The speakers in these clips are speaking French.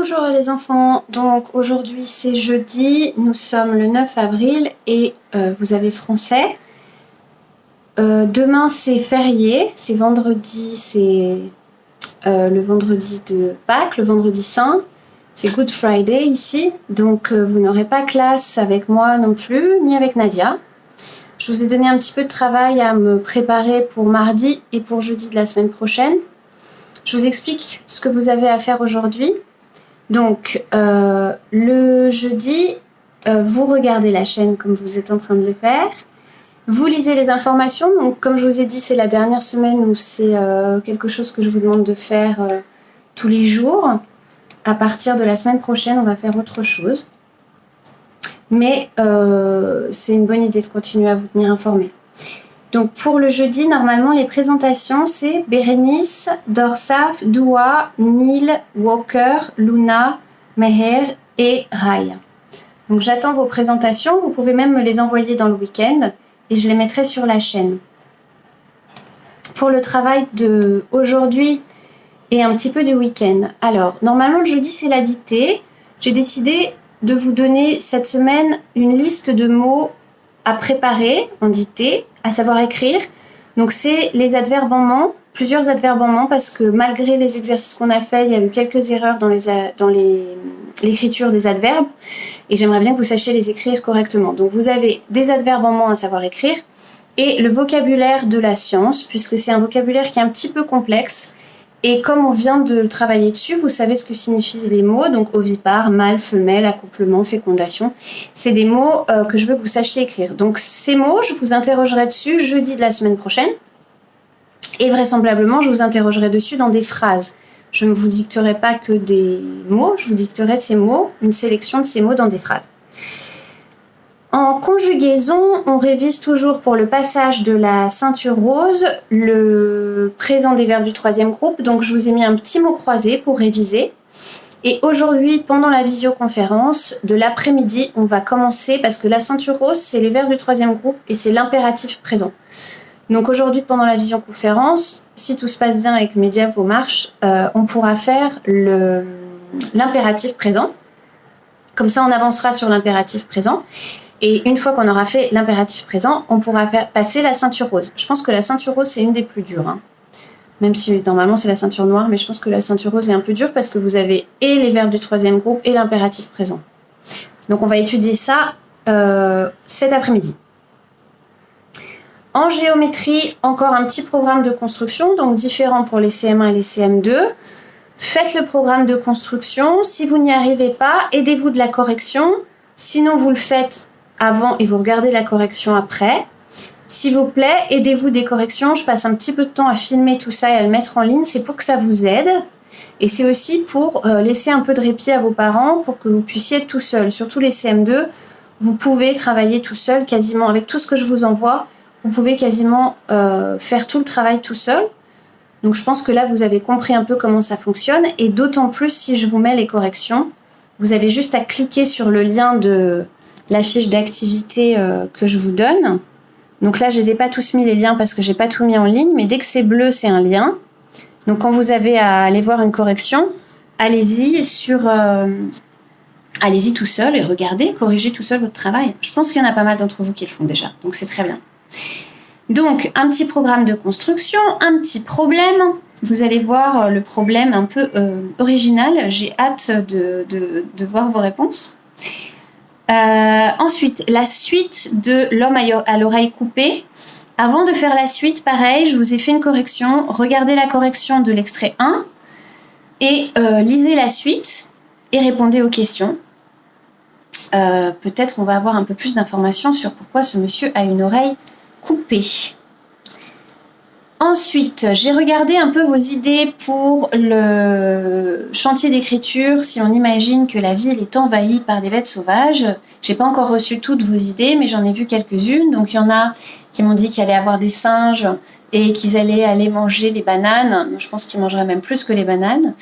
Bonjour les enfants, donc aujourd'hui c'est jeudi, nous sommes le 9 avril et vous avez français. Demain c'est férié, c'est vendredi, c'est le vendredi de Pâques, le vendredi saint, c'est Good Friday ici, donc vous n'aurez pas classe avec moi non plus, ni avec Nadia. Je vous ai donné un petit peu de travail à me préparer pour mardi et pour jeudi de la semaine prochaine. Je vous explique ce que vous avez à faire aujourd'hui. Donc, le jeudi, vous regardez la chaîne comme vous êtes en train de le faire. Vous lisez les informations. Donc, comme je vous ai dit, c'est la dernière semaine où c'est quelque chose que je vous demande de faire tous les jours. À partir de la semaine prochaine, on va faire autre chose. Mais c'est une bonne idée de continuer à vous tenir informés. Donc pour le jeudi, normalement, les présentations, c'est Bérénice, Dorsaf, Doua, Neil, Walker, Luna, Meher et Rai. Donc j'attends vos présentations. Vous pouvez même me les envoyer dans le week-end et je les mettrai sur la chaîne. Pour le travail de aujourd'hui et un petit peu du week-end. Alors, normalement, le jeudi, c'est la dictée. J'ai décidé de vous donner cette semaine une liste de mots à préparer en dictée, à savoir écrire. Donc c'est les adverbes en ment, plusieurs adverbes en ment, parce que malgré les exercices qu'on a fait, il y a eu quelques erreurs dans l'écriture des adverbes, et j'aimerais bien que vous sachiez les écrire correctement. Donc vous avez des adverbes en ment à savoir écrire, et le vocabulaire de la science, puisque c'est un vocabulaire qui est un petit peu complexe, et comme on vient de travailler dessus, vous savez ce que signifient les mots, donc ovipare, mâle, femelle, accouplement, fécondation. C'est des mots que je veux que vous sachiez écrire. Donc ces mots, je vous interrogerai dessus jeudi de la semaine prochaine. Et vraisemblablement, je vous interrogerai dessus dans des phrases. Je ne vous dicterai pas que des mots, je vous dicterai ces mots, une sélection de ces mots dans des phrases. En conjugaison, on révise toujours pour le passage de la ceinture rose le présent des verbes du troisième groupe. Donc, je vous ai mis un petit mot croisé pour réviser. Et aujourd'hui, pendant la visioconférence de l'après-midi, on va commencer, parce que la ceinture rose, c'est les verbes du troisième groupe et c'est l'impératif présent. Donc aujourd'hui, pendant la visioconférence, si tout se passe bien et que mes diapos marchent, on pourra faire l'impératif présent. Comme ça, on avancera sur l'impératif présent. Et une fois qu'on aura fait l'impératif présent, on pourra passer la ceinture rose. Je pense que la ceinture rose, c'est une des plus dures. Même si normalement, c'est la ceinture noire. Mais je pense que la ceinture rose est un peu dure parce que vous avez et les verbes du troisième groupe et l'impératif présent. Donc, on va étudier ça cet après-midi. En géométrie, encore un petit programme de construction, donc différent pour les CM1 et les CM2. Faites le programme de construction. Si vous n'y arrivez pas, aidez-vous de la correction. Sinon, vous le faites avant et vous regardez la correction après. S'il vous plaît, aidez-vous des corrections. Je passe un petit peu de temps à filmer tout ça et à le mettre en ligne. C'est pour que ça vous aide. Et c'est aussi pour laisser un peu de répit à vos parents pour que vous puissiez être tout seul. Surtout les CM2, vous pouvez travailler tout seul quasiment. Avec tout ce que je vous envoie, vous pouvez quasiment faire tout le travail tout seul. Donc je pense que là, vous avez compris un peu comment ça fonctionne. Et d'autant plus si je vous mets les corrections. Vous avez juste à cliquer sur le lien de la fiche d'activité que je vous donne. Donc là, je ne les ai pas tous mis les liens parce que je n'ai pas tout mis en ligne, mais dès que c'est bleu, c'est un lien. Donc quand vous avez à aller voir une correction, allez-y tout seul et regardez, corrigez tout seul votre travail. Je pense qu'il y en a pas mal d'entre vous qui le font déjà, donc c'est très bien. Donc, un petit programme de construction, un petit problème. Vous allez voir le problème un peu original. J'ai hâte de voir vos réponses. Ensuite, la suite de l'homme à l'oreille coupée. Avant de faire la suite, pareil, je vous ai fait une correction. Regardez la correction de l'extrait 1 et lisez la suite et répondez aux questions. Peut-être on va avoir un peu plus d'informations sur pourquoi ce monsieur a une oreille coupée. Ensuite, j'ai regardé un peu vos idées pour le chantier d'écriture. Si on imagine que la ville est envahie par des bêtes sauvages, j'ai pas encore reçu toutes vos idées, mais j'en ai vu quelques-unes. Donc il y en a qui m'ont dit qu'il allait y avoir des singes et qu'ils allaient aller manger les bananes. Je pense qu'ils mangeraient même plus que les bananes.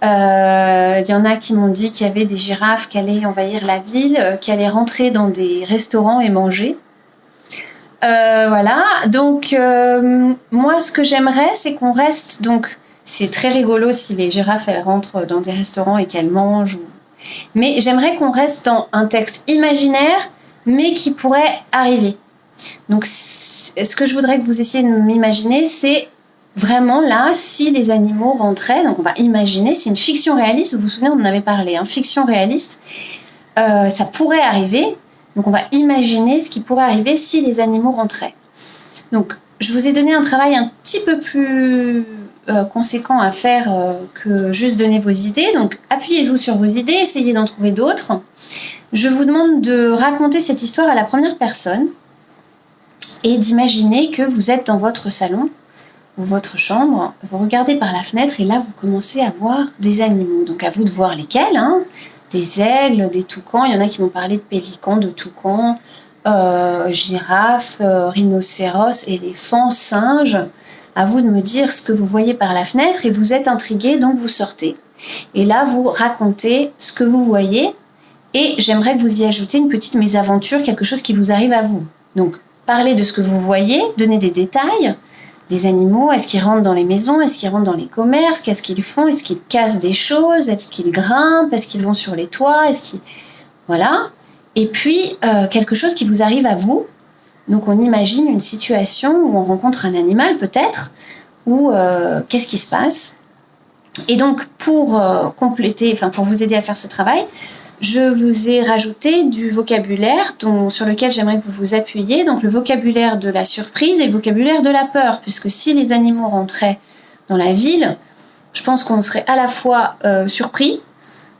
Il y en a qui m'ont dit qu'il y avait des girafes qui allaient envahir la ville, qui allaient rentrer dans des restaurants et manger. Voilà, donc moi ce que j'aimerais c'est qu'on reste donc C'est très rigolo si les girafes, elles rentrent dans des restaurants et qu'elles mangent. Mais j'aimerais qu'on reste dans un texte imaginaire, mais qui pourrait arriver. Donc, ce que je voudrais que vous essayiez de m'imaginer, c'est vraiment là, si les animaux rentraient, donc on va imaginer, c'est une fiction réaliste, vous vous souvenez, on en avait parlé, hein, fiction réaliste, ça pourrait arriver, donc on va imaginer ce qui pourrait arriver si les animaux rentraient. Donc, je vous ai donné un travail un petit peu plus conséquent à faire que juste donner vos idées, donc appuyez-vous sur vos idées, essayez d'en trouver d'autres. Je vous demande de raconter cette histoire à la première personne et d'imaginer que vous êtes dans votre salon ou votre chambre, vous regardez par la fenêtre et là vous commencez à voir des animaux. Donc à vous de voir lesquels, hein. Des aigles, des toucans, il y en a qui m'ont parlé de pélicans, de toucans, girafes, rhinocéros, éléphants, singes. À vous de me dire ce que vous voyez par la fenêtre et vous êtes intrigué, donc vous sortez. Et là vous racontez ce que vous voyez et j'aimerais que vous y ajoutez une petite mésaventure, quelque chose qui vous arrive à vous. Donc parlez de ce que vous voyez, donnez des détails. Les animaux, est-ce qu'ils rentrent dans les maisons? Est-ce qu'ils rentrent dans les commerces? Qu'est-ce qu'ils font? Est-ce qu'ils cassent des choses? Est-ce qu'ils grimpent? Est-ce qu'ils vont sur les toits? Voilà. Et puis, quelque chose qui vous arrive à vous. Donc, on imagine une situation où on rencontre un animal, peut-être, ou qu'est-ce qui se passe? Et donc, pour pour vous aider à faire ce travail, je vous ai rajouté du vocabulaire sur lequel j'aimerais que vous vous appuyiez. Donc le vocabulaire de la surprise et le vocabulaire de la peur. Puisque si les animaux rentraient dans la ville, je pense qu'on serait à la fois surpris,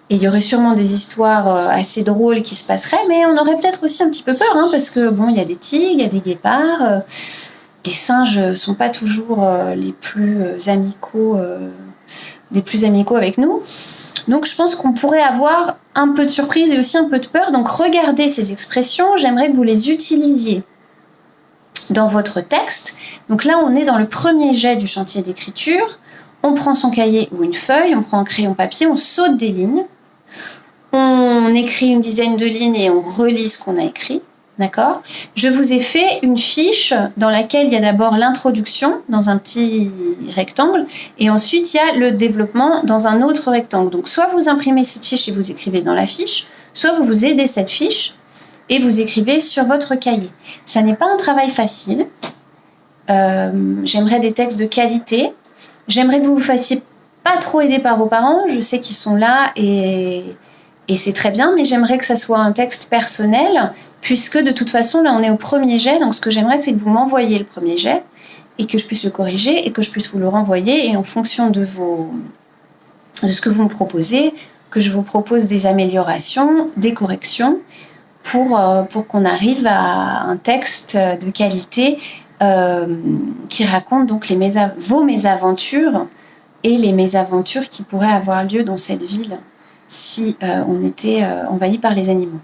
et il y aurait sûrement des histoires assez drôles qui se passeraient, mais on aurait peut-être aussi un petit peu peur, hein, parce que bon, il y a des tigres, il y a des guépards, les singes ne sont pas toujours les plus amicaux avec nous. Donc je pense qu'on pourrait avoir un peu de surprise et aussi un peu de peur. Donc regardez ces expressions, j'aimerais que vous les utilisiez dans votre texte. Donc là, on est dans le premier jet du chantier d'écriture. On prend son cahier ou une feuille, on prend un crayon papier, on saute des lignes. On écrit une dizaine de lignes et on relit ce qu'on a écrit. D'accord ? Je vous ai fait une fiche dans laquelle il y a d'abord l'introduction dans un petit rectangle et ensuite il y a le développement dans un autre rectangle. Donc soit vous imprimez cette fiche et vous écrivez dans la fiche, soit vous vous aidez cette fiche et vous écrivez sur votre cahier. Ça n'est pas un travail facile. J'aimerais des textes de qualité. J'aimerais que vous vous fassiez pas trop aider par vos parents. Je sais qu'ils sont là et c'est très bien, mais j'aimerais que ça soit un texte personnel, puisque de toute façon, là, on est au premier jet. Donc, ce que j'aimerais, c'est que vous m'envoyiez le premier jet et que je puisse le corriger et que je puisse vous le renvoyer. Et en fonction de ce que vous me proposez, que je vous propose des améliorations, des corrections pour qu'on arrive à un texte de qualité qui raconte donc vos mésaventures et les mésaventures qui pourraient avoir lieu dans cette ville si on était envahi par les animaux.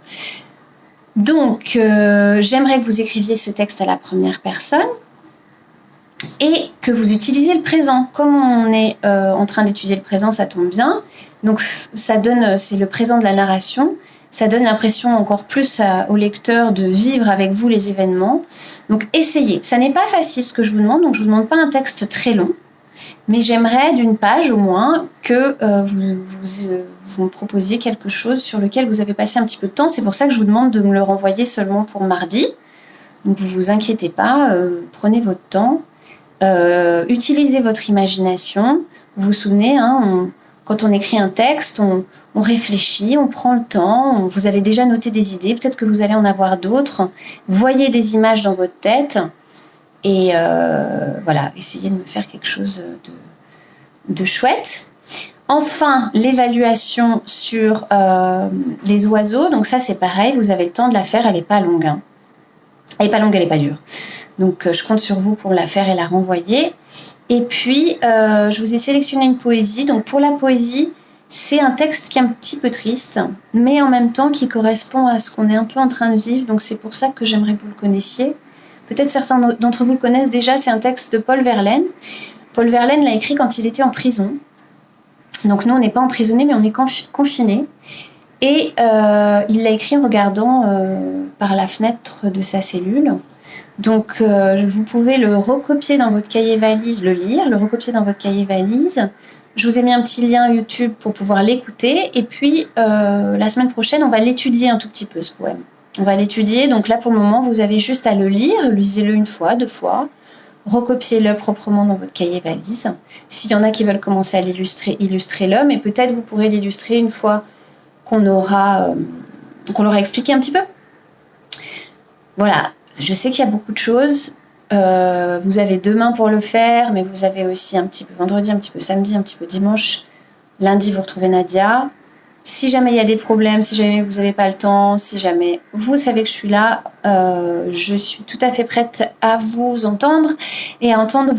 Donc, j'aimerais que vous écriviez ce texte à la première personne et que vous utilisiez le présent. Comme on est en train d'étudier le présent, ça tombe bien. Donc, c'est le présent de la narration. Ça donne l'impression encore plus au lecteur de vivre avec vous les événements. Donc, essayez. Ça n'est pas facile ce que je vous demande, donc je ne vous demande pas un texte très long. Mais j'aimerais d'une page au moins que vous me proposiez quelque chose sur lequel vous avez passé un petit peu de temps. C'est pour ça que je vous demande de me le renvoyer seulement pour mardi. Donc vous ne vous inquiétez pas, prenez votre temps, utilisez votre imagination. Vous vous souvenez, hein, quand on écrit un texte, on réfléchit, on prend le temps, vous avez déjà noté des idées, peut-être que vous allez en avoir d'autres. Voyez des images dans votre tête. Et voilà, essayez de me faire quelque chose de chouette. Enfin, l'évaluation sur les oiseaux. Donc ça, c'est pareil, vous avez le temps de la faire, elle n'est pas longue. Hein. Elle n'est pas longue, elle n'est pas dure. Donc je compte sur vous pour la faire et la renvoyer. Et puis, je vous ai sélectionné une poésie. Donc pour la poésie, c'est un texte qui est un petit peu triste, mais en même temps qui correspond à ce qu'on est un peu en train de vivre. Donc c'est pour ça que j'aimerais que vous le connaissiez. Peut-être certains d'entre vous le connaissent déjà, c'est un texte de Paul Verlaine. Paul Verlaine l'a écrit quand il était en prison. Donc nous, on n'est pas emprisonnés, mais on est confinés. Et il l'a écrit en regardant par la fenêtre de sa cellule. Donc vous pouvez le recopier dans votre cahier valise, le lire, le recopier dans votre cahier valise. Je vous ai mis un petit lien YouTube pour pouvoir l'écouter. Et puis la semaine prochaine, on va l'étudier un tout petit peu, ce poème. On va l'étudier. Donc là, pour le moment, vous avez juste à le lire. Lisez-le une fois, 2 fois. Recopiez-le proprement dans votre cahier valise. S'il y en a qui veulent commencer à l'illustrer, illustrez-le. Mais peut-être vous pourrez l'illustrer une fois qu'on l'aura expliqué un petit peu. Voilà. Je sais qu'il y a beaucoup de choses. Vous avez demain pour le faire, mais vous avez aussi un petit peu vendredi, un petit peu samedi, un petit peu dimanche. Lundi, vous retrouvez Nadia. Si jamais il y a des problèmes, si jamais vous n'avez pas le temps, si jamais vous savez que je suis là, je suis tout à fait prête à vous entendre et à entendre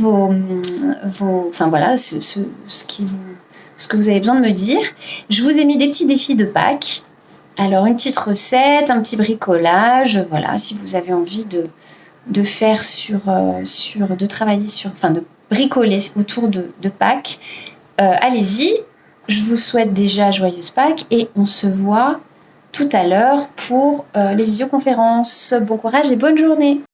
enfin voilà, ce que vous avez besoin de me dire. Je vous ai mis des petits défis de Pâques. Alors une petite recette, un petit bricolage, voilà, si vous avez envie de faire de travailler sur, enfin de bricoler autour de Pâques, allez-y. Je vous souhaite déjà joyeuse Pâques et on se voit tout à l'heure pour les visioconférences. Bon courage et bonne journée.